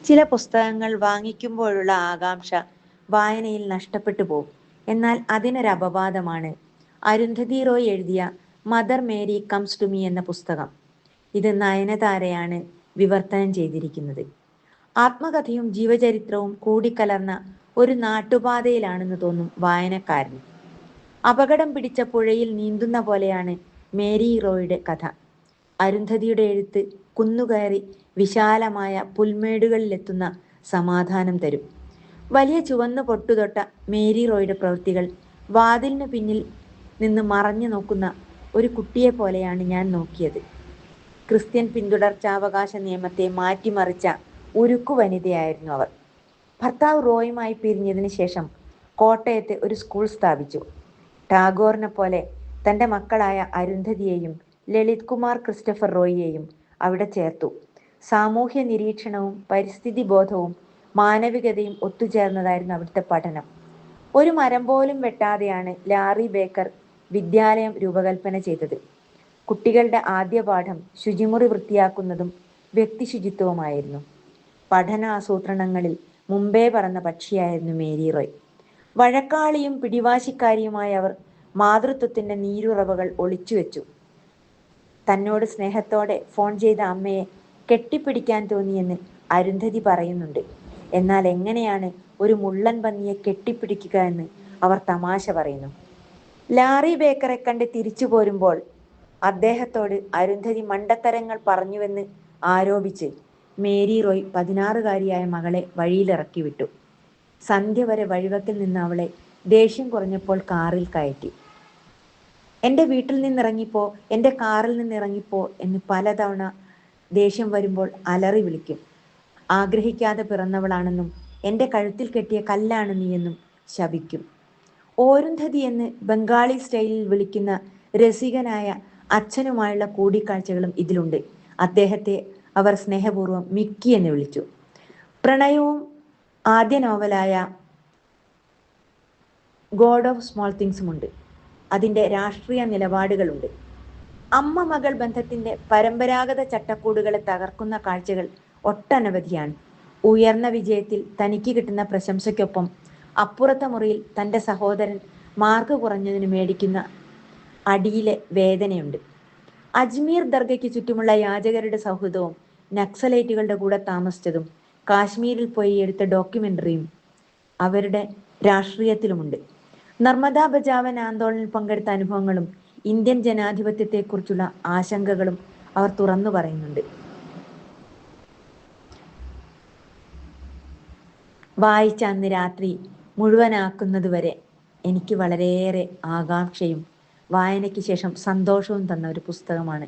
ചില പുസ്തകങ്ങൾ വാങ്ങിക്കുമ്പോഴുള്ള ആകാംക്ഷ വായനയിൽ നഷ്ടപ്പെട്ടു പോകും. എന്നാൽ അതിനൊരു അപവാദമാണ് അരുന്ധതി റോയ് എഴുതിയ Mother Mary comes to me എന്ന പുസ്തകം. ഇത് നയനതാരയാണ് വിവർത്തനം ചെയ്തിരിക്കുന്നത്. ആത്മകഥയും ജീവചരിത്രവും കൂടിക്കലർന്ന ഒരു നാട്ടുപാതയിലാണെന്ന് തോന്നും വായനക്കാരന്. അപകടം പിടിച്ച പുഴയിൽ നീന്തുന്ന പോലെയാണ് മേരി റോയുടെ കഥ. അരുന്ധതിയുടെ എഴുത്ത് കുന്നുകയറി വിശാലമായ പുൽമേടുകളിലെത്തുന്ന സമാധാനം തരും. വലിയ ചുവന്നു പൊട്ടുതൊട്ട മേരി റോയുടെ പ്രവൃത്തികൾ വാതിലിനു പിന്നിൽ നിന്ന് മറഞ്ഞു നോക്കുന്ന ഒരു കുട്ടിയെ പോലെയാണ് ഞാൻ നോക്കിയത്. ക്രിസ്ത്യൻ പിന്തുടർച്ചാവകാശ നിയമത്തെ മാറ്റിമറിച്ച ഉരുക്കു വനിതയായിരുന്നു അവർ. ഭർത്താവ് റോയുമായി പിരിഞ്ഞതിന് ശേഷം കോട്ടയത്ത് ഒരു സ്കൂൾ സ്ഥാപിച്ചു. ടാഗോറിനെ പോലെ തൻ്റെ മക്കളായ അരുന്ധതിയെയും ലളിത് കുമാർ ക്രിസ്റ്റഫർ റോയിയെയും അവിടെ ചേർത്തു. സാമൂഹ്യ നിരീക്ഷണവും പരിസ്ഥിതി ബോധവും മാനവികതയും ഒത്തുചേർന്നതായിരുന്നു അവിടുത്തെ പഠനം. ഒരു മരം പോലും വെട്ടാതെയാണ് ലാറി ബേക്കർ വിദ്യാലയം രൂപകൽപ്പന ചെയ്തത്. കുട്ടികളുടെ ആദ്യ പാഠം ശുചിമുറി വൃത്തിയാക്കുന്നതും വ്യക്തി ശുചിത്വവുമായിരുന്നു. പഠന ആസൂത്രണങ്ങളിൽ മുമ്പേ പറന്ന പക്ഷിയായിരുന്നു മേരി റോയ്. വഴക്കാളിയും പിടിവാശിക്കാരിയുമായ അവർ മാതൃത്വത്തിൻ്റെ നീരുറവകൾ ഒളിച്ചുവെച്ചു. തന്നോട് സ്നേഹത്തോടെ ഫോൺ ചെയ്ത അമ്മയെ കെട്ടിപ്പിടിക്കാൻ തോന്നിയെന്ന് അരുന്ധതി പറയുന്നുണ്ട്. എന്നാൽ എങ്ങനെയാണ് ഒരു മുള്ളൻ പന്നിയെ കെട്ടിപ്പിടിക്കുക എന്ന് അവർ തമാശ പറയുന്നു. ലാറി ബേക്കറെ കണ്ട് തിരിച്ചു പോരുമ്പോൾ അദ്ദേഹത്തോട് അരുന്ധതി മണ്ടത്തരങ്ങൾ പറഞ്ഞുവെന്ന് ആരോപിച്ച് മേരി റോയ് 16-കാരിയായ മകളെ വഴിയിലിറക്കി വിട്ടു. സന്ധ്യ വരെ വഴിവക്കിൽ നിന്ന് അവളെ ദേഷ്യം കുറഞ്ഞപ്പോൾ കാറിൽ കയറ്റി. എൻ്റെ വീട്ടിൽ നിന്നിറങ്ങിപ്പോ, എൻ്റെ കാറിൽ നിന്നിറങ്ങിപ്പോ എന്ന് പലതവണ ദേഷ്യം വരുമ്പോൾ അലറി വിളിക്കും. ആഗ്രഹിക്കാതെ പിറന്നവളാണെന്നും എൻ്റെ കഴുത്തിൽ കെട്ടിയ കല്ലാണ് നീയെന്നും ശപിക്കും. ഓരുന്ധതി എന്ന് ബംഗാളി സ്റ്റൈലിൽ വിളിക്കുന്ന രസികനായ അച്ഛനുമായുള്ള കൂടിക്കാഴ്ചകളും ഇതിലുണ്ട്. അദ്ദേഹത്തെ അവർ സ്നേഹപൂർവ്വം മിക്കി എന്ന് വിളിച്ചു. പ്രണയവും ആദ്യ നോവലായ ഗോഡ് ഓഫ് സ്മോൾ തിങ്സുമുണ്ട്. അതിൻ്റെ രാഷ്ട്രീയ നിലപാടുകളുണ്ട്. അമ്മ മകൾ ബന്ധത്തിൻ്റെ പരമ്പരാഗത ചട്ടക്കൂടുകളെ തകർക്കുന്ന കാഴ്ചകൾ ഒട്ടനവധിയാണ്. ഉയർന്ന വിജയത്തിൽ തനിക്ക് കിട്ടുന്ന പ്രശംസയ്ക്കൊപ്പം അപ്പുറത്തെ മുറിയിൽ തൻ്റെ സഹോദരൻ മാർക്ക് കുറഞ്ഞതിന് മേടിക്കുന്ന അടിയിലെ വേദനയുണ്ട്. അജ്മീർ ദർഗയ്ക്ക് ചുറ്റുമുള്ള യാചകരുടെ സൗഹൃദവും നക്സലൈറ്റുകളുടെ കൂടെ താമസിച്ചതും കാശ്മീരിൽ പോയി എടുത്ത ഡോക്യുമെൻ്ററിയും അവരുടെ രാഷ്ട്രീയത്തിലുമുണ്ട്. നർമ്മദാ ബചാവൻ ആന്തോളനിൽ പങ്കെടുത്ത അനുഭവങ്ങളും ഇന്ത്യൻ ജനാധിപത്യത്തെക്കുറിച്ചുള്ള ആശങ്കകളും അവർ തുറന്നു പറയുന്നുണ്ട്. വായിച്ച അന്ന് രാത്രി മുഴുവനാക്കുന്നതുവരെ എനിക്ക് വളരെയേറെ ആകാംക്ഷയും വായനയ്ക്ക് ശേഷം സന്തോഷവും തന്ന ഒരു പുസ്തകമാണ്